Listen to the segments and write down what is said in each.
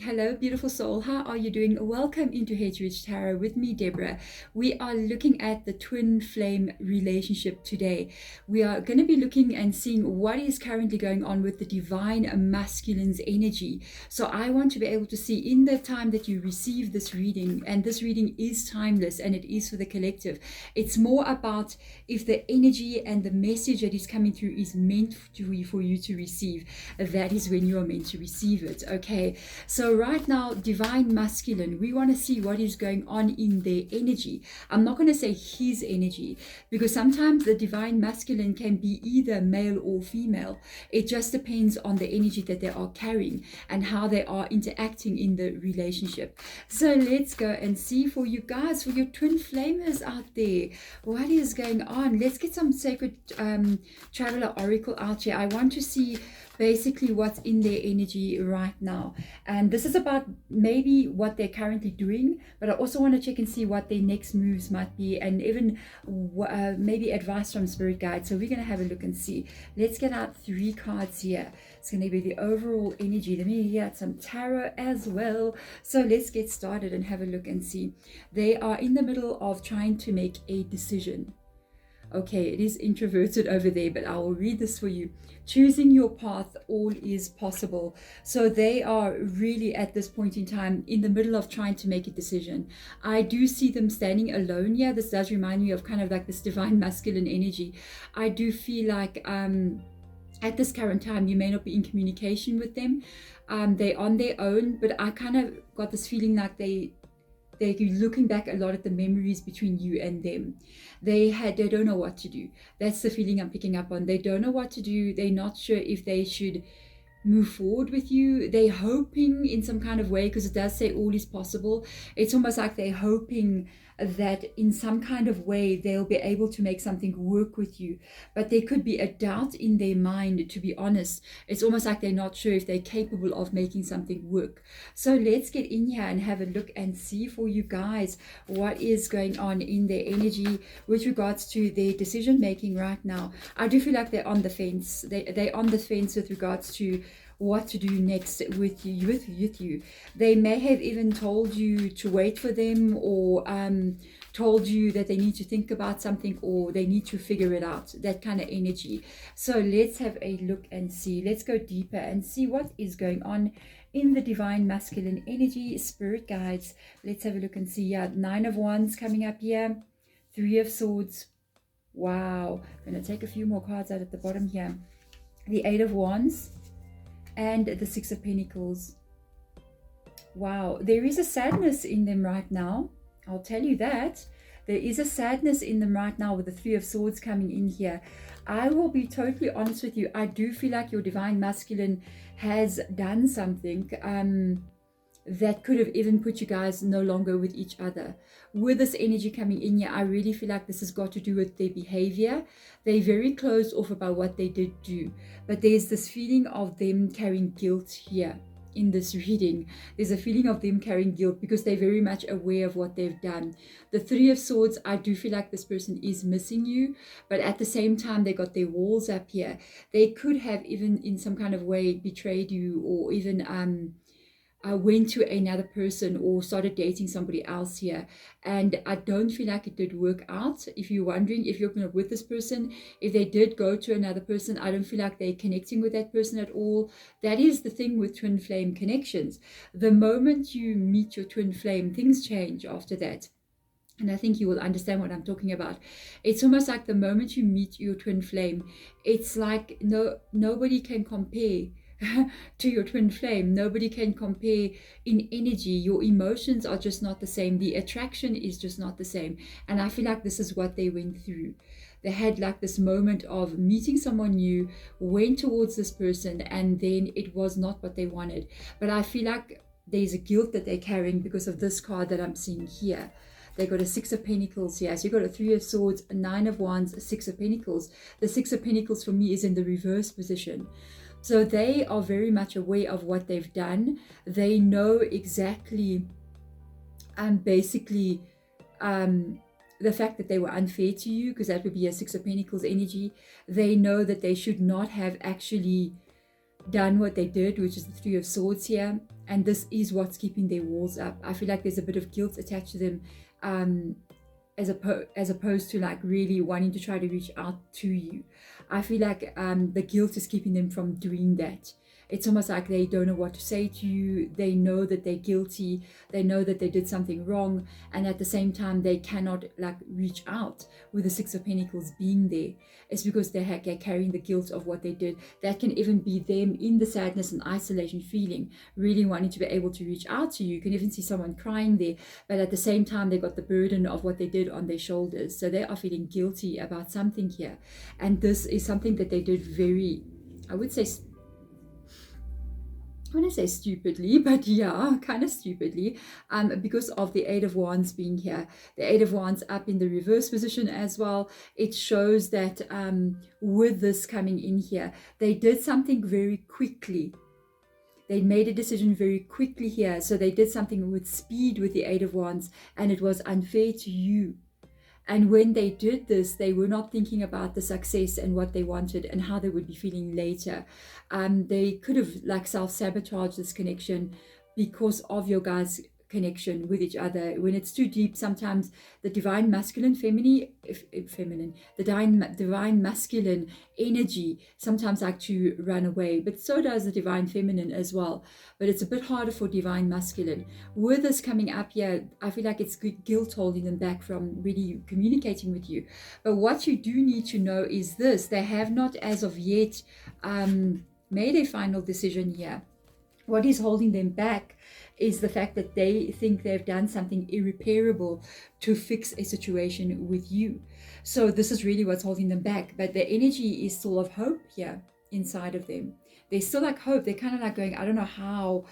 Hello, beautiful soul. How are you doing? Welcome into Heritage Tarot with me, Deborah. We are looking at the twin flame relationship today. We are going to be looking and seeing what is currently going on with the divine masculine's energy. So I want to be able to see in the time that you receive this reading, and this reading is timeless and it is for the collective. It's more about if the energy and the message that is coming through is meant for you to receive. That is when you are meant to receive it. Okay. So right now, divine masculine, we want to see what is going on in their energy. I'm not going to say his energy, because sometimes the divine masculine can be either male or female. It just depends on the energy that they are carrying and how they are interacting in the relationship. So let's go and see for you guys, for your twin flamers out there, what is going on. Let's get some sacred traveler oracle out here. I want to see basically what's in their energy right now, and this is about maybe what they're currently doing, but I also want to check and see what their next moves might be, and even maybe advice from spirit guides. So we're going to have a look and see. Let's get out 3 cards here. It's going to be the overall energy. Let me get some tarot as well. So let's get started and have a look and see. They are in the middle of trying to make a decision. Okay, it is introverted over there, but I will read this for you. Choosing your path, all is possible. So they are really at this point in time in the middle of trying to make a decision. I do see them standing alone here. This does remind me of kind of like this divine masculine energy. I do feel like at this current time, you may not be in communication with them. They're on their own, but I kind of got this feeling like they're looking back a lot at the memories between you and them. They don't know what to do. That's the feeling I'm picking up on. They don't know what to do. They're not sure if they should move forward with you. They're hoping in some kind of way, because it does say all is possible. It's almost like they're hoping that in some kind of way they'll be able to make something work with you, but there could be a doubt in their mind, to be honest. It's almost like they're not sure if they're capable of making something work. So let's get in here and have a look and see for you guys what is going on in their energy with regards to their decision making right now. I do feel like they're on the fence. They're on the fence with regards to what to do next with you. They may have even told you to wait for them, or told you that they need to think about something, or they need to figure it out, that kind of energy. So let's have a look and see. Let's go deeper and see what is going on in the divine masculine energy. Spirit guides, let's have a look and see. Yeah, 9 of Wands coming up here, 3 of Swords. Wow, I'm going to take a few more cards out at the bottom here. The 8 of Wands and the 6 of Pentacles. Wow, there is a sadness in them right now. I'll tell you that. There is a sadness in them right now with the 3 of Swords coming in here. I will be totally honest with you. I do feel like your divine masculine has done something that could have even put you guys no longer with each other. With this energy coming in here, I really feel like this has got to do with their behavior. They're very closed off about what they did do, but there's this feeling of them carrying guilt here. In this reading, there's a feeling of them carrying guilt because they're very much aware of what they've done. The 3 of Swords, I do feel like this person is missing you, but at the same time, they got their walls up here. They could have even in some kind of way betrayed you, or even went to another person or started dating somebody else here, and I don't feel like it did work out. If you're wondering if you're with this person, if they did go to another person, I don't feel like they're connecting with that person at all. That is the thing with twin flame connections. The moment you meet your twin flame, things change after that. And I think you will understand what I'm talking about. It's almost like the moment you meet your twin flame, it's like nobody can compare to your twin flame. Nobody can compare in energy. Your emotions are just not the same. The attraction is just not the same. And I feel like this is what they went through. They had like this moment of meeting someone new, went towards this person, and then it was not what they wanted. But I feel like there's a guilt that they're carrying because of this card that I'm seeing here. They got a 6 of Pentacles here. So you got a 3 of Swords, a 9 of Wands, a 6 of Pentacles. The 6 of Pentacles for me is in the reverse position. So they are very much aware of what they've done. They know exactly, basically, the fact that they were unfair to you, because that would be a 6 of Pentacles energy. They know that they should not have actually done what they did, which is the Three of Swords here, and this is what's keeping their walls up. I feel like there's a bit of guilt attached to them, as opposed to like really wanting to try to reach out to you. I feel like the guilt is keeping them from doing that. It's almost like they don't know what to say to you. They know that they're guilty. They know that they did something wrong. And at the same time, they cannot like reach out with the Six of Pentacles being there. It's because they're carrying the guilt of what they did. That can even be them in the sadness and isolation feeling, really wanting to be able to reach out to you. You can even see someone crying there. But at the same time, they got the burden of what they did on their shoulders. So they are feeling guilty about something here. And this is something that they did very, I would say, I want to say stupidly, but yeah, kind of stupidly, because of the Eight of Wands being here. The Eight of Wands up in the reverse position as well. It shows that with this coming in here, they did something very quickly. They made a decision very quickly here. So they did something with speed with the Eight of Wands, and it was unfair to you. And when they did this, they were not thinking about the success and what they wanted and how they would be feeling later. They could have like self-sabotaged this connection because of your guys' connection with each other. When it's too deep, sometimes the divine masculine, the divine masculine energy sometimes like to run away, but so does the divine feminine as well. But it's a bit harder for divine masculine. With this coming up here, I feel like it's guilt holding them back from really communicating with you. But what you do need to know is this: they have not as of yet made a final decision here. What is holding them back is the fact that they think they've done something irreparable to fix a situation with you. So this is really what's holding them back. But the energy is still of hope here inside of them. There's still like hope. They're kind of like going, I don't know how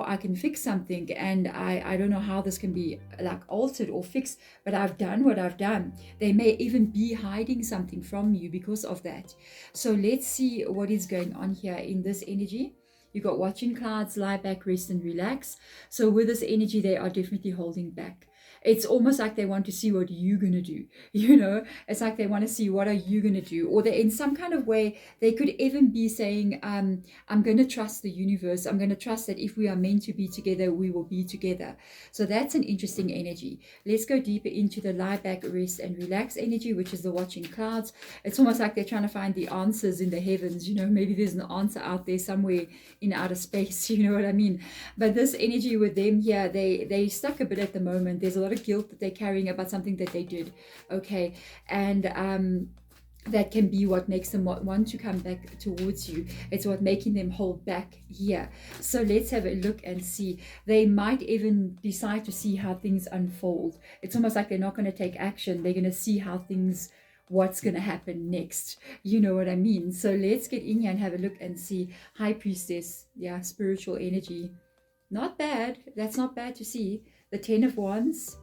I can fix something, and I don't know how this can be like altered or fixed, but I've done what I've done. They may even be hiding something from you because of that. So let's see what is going on here in this energy. You got watching clouds, lie back, rest and relax. So with this energy, they are definitely holding back. It's almost like they want to see what you're going to do. You know, it's like they want to see what are you going to do. Or they, in some kind of way, they could even be saying, I'm going to trust the universe. I'm going to trust that if we are meant to be together, we will be together. So that's an interesting energy. Let's go deeper into the lie back, rest and relax energy, which is the watching clouds. It's almost like they're trying to find the answers in the heavens. You know, maybe there's an answer out there somewhere in outer space. You know what I mean? But this energy with them here, they stuck a bit at the moment. There's a lot of guilt that they're carrying about something that they did, okay, and that can be what makes them want to come back towards you. It's what making them hold back here. So let's have a look and see. They might even decide to see how things unfold. It's almost like they're not going to take action. They're going to see how things, what's going to happen next. You know what I mean? So let's get in here and have a look and see. High Priestess, yeah, spiritual energy. Not bad. That's not bad to see. The Ten of Wands.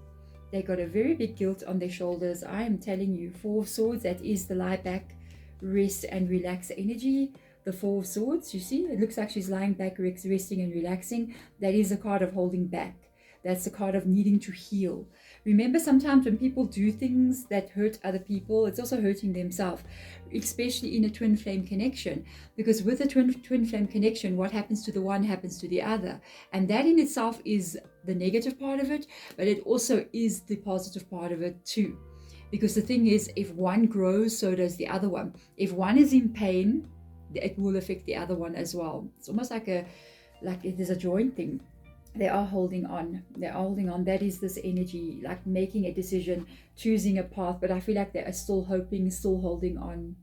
They got a very big guilt on their shoulders. I am telling you, Four of Swords, that is the lie back, rest and relax energy. The Four of Swords, you see, it looks like she's lying back, resting and relaxing. That is a card of holding back. That's the card of needing to heal. Remember, sometimes when people do things that hurt other people, it's also hurting themselves, especially in a twin flame connection. Because with a twin flame connection, what happens to the one happens to the other. And that in itself is the negative part of it, but it also is the positive part of it too. Because the thing is, if one grows, so does the other one. If one is in pain, it will affect the other one as well. It's almost like it is a joint thing. They are holding on. They're holding on. That is this energy, like making a decision, choosing a path. But I feel like they are still hoping, still holding on.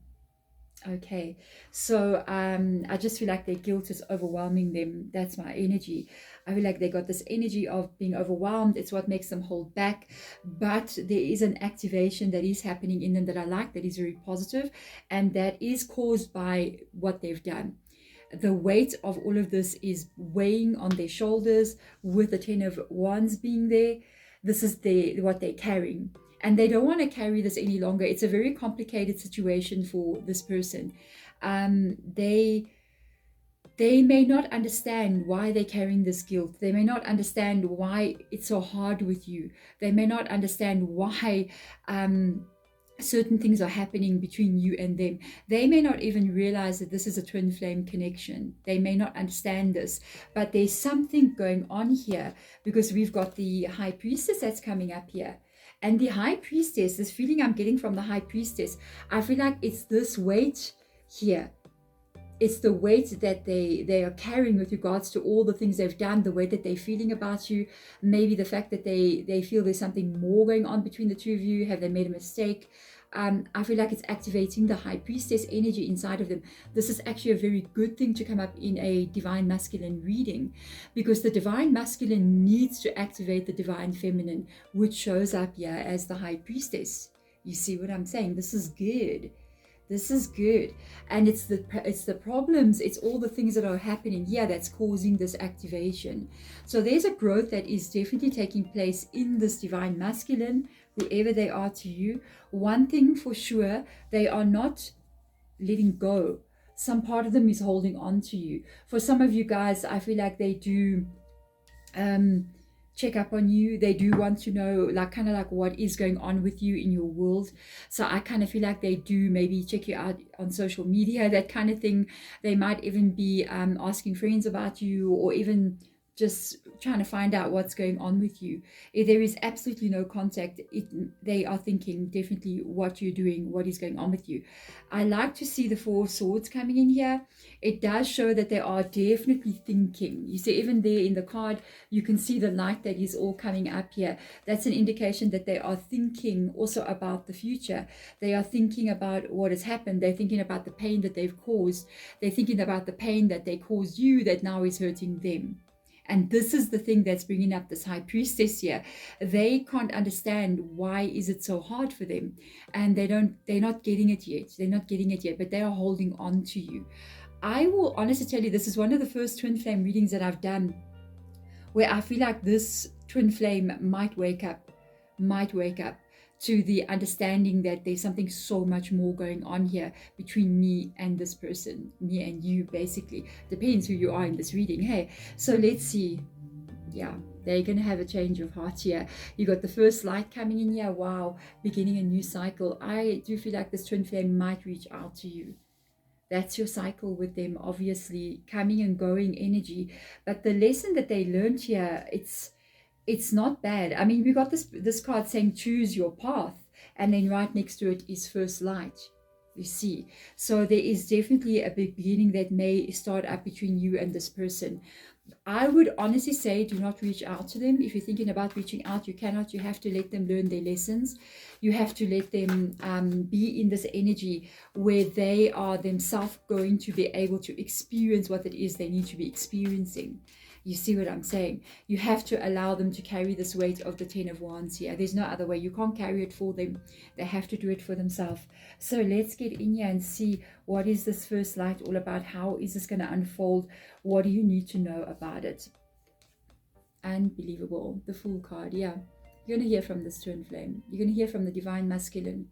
Okay, so I just feel like their guilt is overwhelming them. That's my energy. I feel like they got this energy of being overwhelmed. It's what makes them hold back. But there is an activation that is happening in them that I like, that is very positive, and that is caused by what they've done. The weight of all of this is weighing on their shoulders, with the Ten of Wands being there. This is what they're carrying. And they don't want to carry this any longer. It's a very complicated situation for this person. They may not understand why they're carrying this guilt. They may not understand why it's so hard with you. They may not understand why certain things are happening between you and them. They may not even realize that this is a twin flame connection. They may not understand this, but there's something going on here, because we've got the high priestess that's coming up here. And the high priestess, this feeling I'm getting from the high priestess, I feel like it's this weight here. It's the weight that they are carrying with regards to all the things they've done, the way that they're feeling about you, maybe the fact that they feel there's something more going on between the two of you. Have they made a mistake? I feel like it's activating the high priestess energy inside of them. This is actually a very good thing to come up in a divine masculine reading, because the divine masculine needs to activate the divine feminine, which shows up here as the high priestess. You see what I'm saying? This is good. This is good. And it's the problems, it's all the things that are happening here that's causing this activation. So there's a growth that is definitely taking place in this divine masculine, whoever they are to you. One thing for sure, they are not letting go. Some part of them is holding on to you. For some of you guys, I feel like they do check up on you. They do want to know, like, kind of like what is going on with you in your world. So I kind of feel like they do maybe check you out on social media, that kind of thing. They might even be asking friends about you, or even just trying to find out what's going on with you. If there is absolutely no contact, they are thinking definitely what you're doing, what is going on with you. I like to see the Four of Swords coming in here. It does show that they are definitely thinking. You see, even there in the card, you can see the light that is all coming up here. That's an indication that they are thinking also about the future. They are thinking about what has happened. They're thinking about the pain that they've caused. They're thinking about the pain that they caused you that now is hurting them. And this is the thing that's bringing up this high priestess here. They can't understand why is it so hard for them. And they're not getting it yet. They're not getting it yet, but they are holding on to you. I will honestly tell you, this is one of the first twin flame readings that I've done where I feel like this twin flame might wake up to the understanding that there's something so much more going on here between me and this person, me and you, basically. Depends who you are in this reading. Hey, so let's see. Yeah, they're going to have a change of heart here. You got the first light coming in here. Wow, beginning a new cycle. I do feel like this twin flame might reach out to you. That's your cycle with them, obviously, coming and going energy. But the lesson that they learned here, it's not bad. I mean, we got this card saying choose your path, and then right next to it is first light, you see. So there is definitely a big beginning that may start up between you and this person. I would honestly say do not reach out to them. If you're thinking about reaching out, you cannot. You have to let them learn their lessons. You have to let them be in this energy where they are themselves going to be able to experience what it is they need to be experiencing. You see what I'm saying? You have to allow them to carry this weight of the 10 of Wands here. There's no other way. You can't carry it for them. They have to do it for themselves. So let's get in here and see, what is this first light all about? How is this going to unfold? What do you need to know about it? Unbelievable. The Fool card, yeah. You're going to hear from this twin flame. You're going to hear from the divine masculine.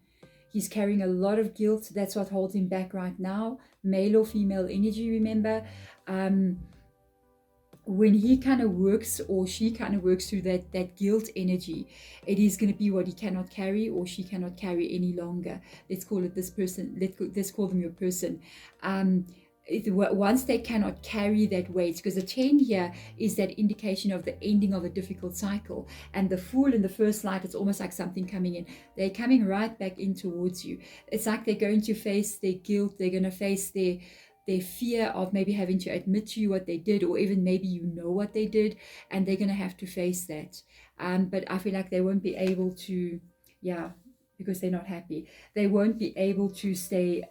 He's carrying a lot of guilt. That's what holds him back right now. Male or female energy, remember. When he kind of works, or she kind of works through that guilt energy, it is going to be what he cannot carry, or she cannot carry any longer. Let's call it this person. Let's call them your person. Once they cannot carry that weight, because the 10 here is that indication of the ending of a difficult cycle, and the Fool in the first light, it's almost like something coming in. They're coming right back in towards you. It's like they're going to face their guilt. They're going to face their fear of maybe having to admit to you what they did, or even maybe you know what they did, and they're going to have to face that. But I feel like they won't be able to, because they're not happy. They won't be able to stay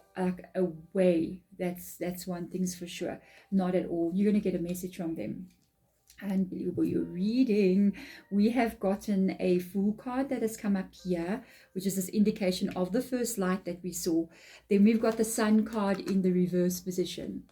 away. That's one thing's for sure. Not at all. You're going to get a message from them. Unbelievable. You're reading. We have gotten a Fool card that has come up here, which is this indication of the first light that we saw. Then we've got the Sun card in the reverse position.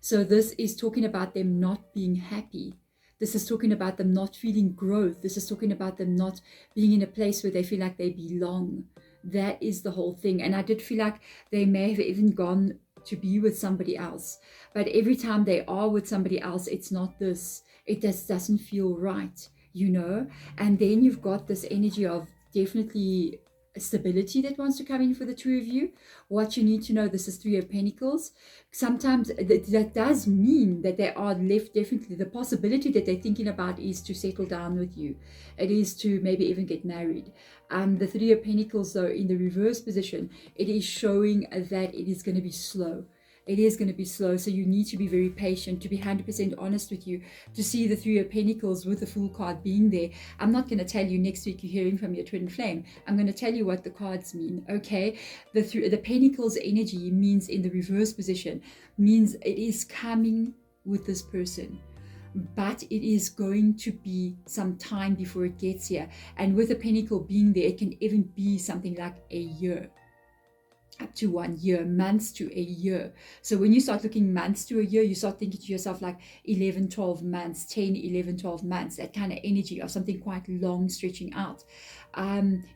So this is talking about them not being happy. This is talking about them not feeling growth. This is talking about them not being in a place where they feel like they belong. That is the whole thing. And I did feel like they may have even gone to be with somebody else. But every time they are with somebody else, it's not this. It just doesn't feel right, you know. And then you've got this energy of definitely stability that wants to come in for the two of you. What you need to know, this is Three of Pentacles. Sometimes that does mean that they are left, definitely the possibility that they're thinking about is to settle down with you. It is to maybe even get married. The Three of Pentacles, though, in the reverse position, it is showing that it is going to be slow. It is going to be slow, so you need to be very patient, to be 100% honest with you, to see the Three of Pentacles with the Fool card being there. I'm not going to tell you next week you're hearing from your twin flame. I'm going to tell you what the cards mean, okay? The Pentacles energy means, in the reverse position, means it is coming with this person, but it is going to be some time before it gets here. And with the Pentacle being there, it can even be something like a year, up to 1 year, months to a year. So when you start looking months to a year, you start thinking to yourself like 11, 12 months, 10, 11, 12 months, that kind of energy of something quite long stretching out.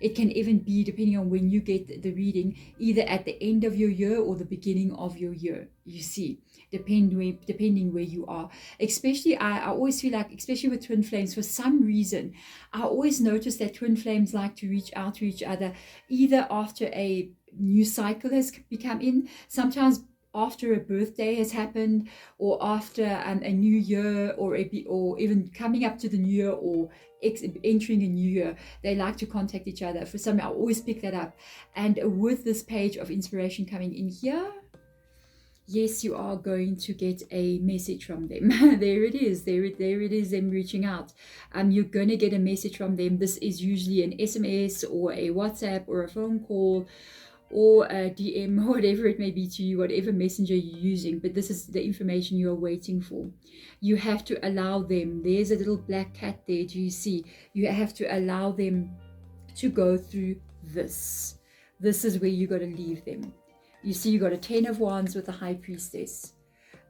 It can even be, depending on when you get the reading, either at the end of your year or the beginning of your year, you see, depending where you are. Especially, I always feel like, especially with twin flames, for some reason, I always notice that twin flames like to reach out to each other either after a new cycle has become in, sometimes after a birthday has happened, or after a new year, or even coming up to the new year, or entering a new year. They like to contact each other. For some, I always pick that up. And with this page of inspiration coming in here, yes, you are going to get a message from them. There it is. There it is, them reaching out. You're going to get a message from them. This is usually an SMS or a WhatsApp or a phone call or a DM, whatever it may be to you, whatever messenger you're using. But this is the information you are waiting for. You have to allow them. There's a little black cat there. Do you see? You have to allow them to go through this. This is where you got to leave them. You see, you got a 10 of Wands with the High Priestess.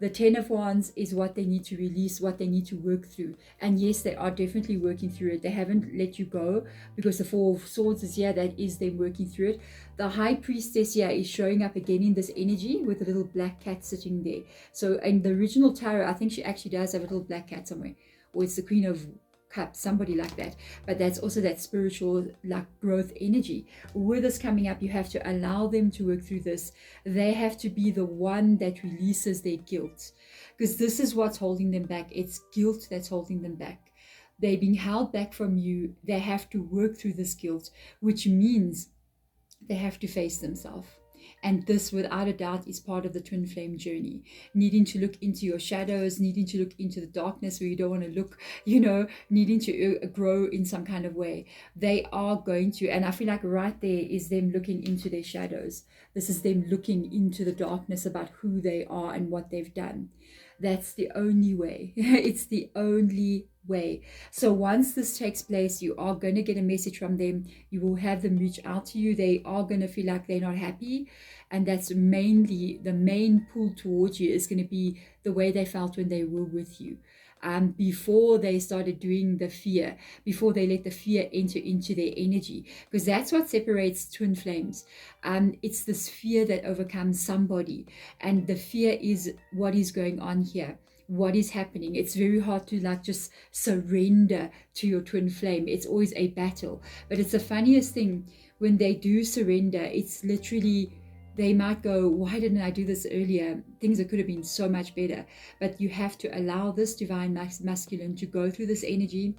The 10 of Wands is what they need to release, what they need to work through. And yes, they are definitely working through it. They haven't let you go, because the Four of Swords is here. That is them working through it. The High Priestess here is showing up again in this energy with a little black cat sitting there. So in the original tarot, I think she actually does have a little black cat somewhere. Or it's the Queen of Cups, somebody like that. But that's also that spiritual like growth energy. With this coming up, you have to allow them to work through this. They have to be the one that releases their guilt, because this is what's holding them back. It's guilt that's holding them back. They're being held back from you. They have to work through this guilt, which means they have to face themselves. And this, without a doubt, is part of the twin flame journey. Needing to look into your shadows, needing to look into the darkness where you don't want to look, needing to grow in some kind of way. They are going to, and I feel like right there is them looking into their shadows. This is them looking into the darkness about who they are and what they've done. That's the only way. It's the only way. So once this takes place, you are going to get a message from them. You will have them reach out to you. They are going to feel like they're not happy. And that's mainly the main pull towards you is going to be the way they felt when they were with you. Before they started doing the fear, before they let the fear enter into their energy, because that's what separates twin flames. It's this fear that overcomes somebody, and the fear is what is going on here, what is happening. It's very hard to like just surrender to your twin flame. It's always a battle. But it's the funniest thing, when they do surrender, it's literally, they might go, why didn't I do this earlier? Things that could have been so much better. But you have to allow this divine masculine to go through this energy.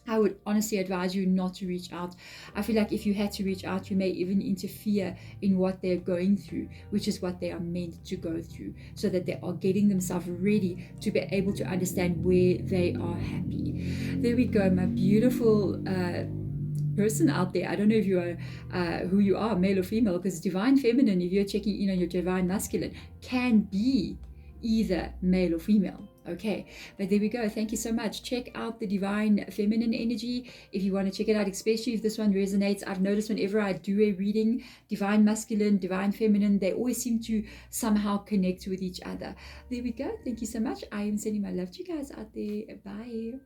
I would honestly advise you not to reach out. I feel like if you had to reach out, you may even interfere in what they're going through, which is what they are meant to go through, so that they are getting themselves ready to be able to understand where they are happy. There we go, my beautiful person out there. I don't know if you are who you are, male or female, because divine feminine, if you're checking in on your divine masculine, can be either male or female. Okay, but there we go. Thank you so much. Check out the divine feminine energy if you want to check it out, especially if this one resonates. I've noticed whenever I do a reading, divine masculine, divine feminine, they always seem to somehow connect with each other. There we go. Thank you so much. I am sending my love to you guys out there. Bye.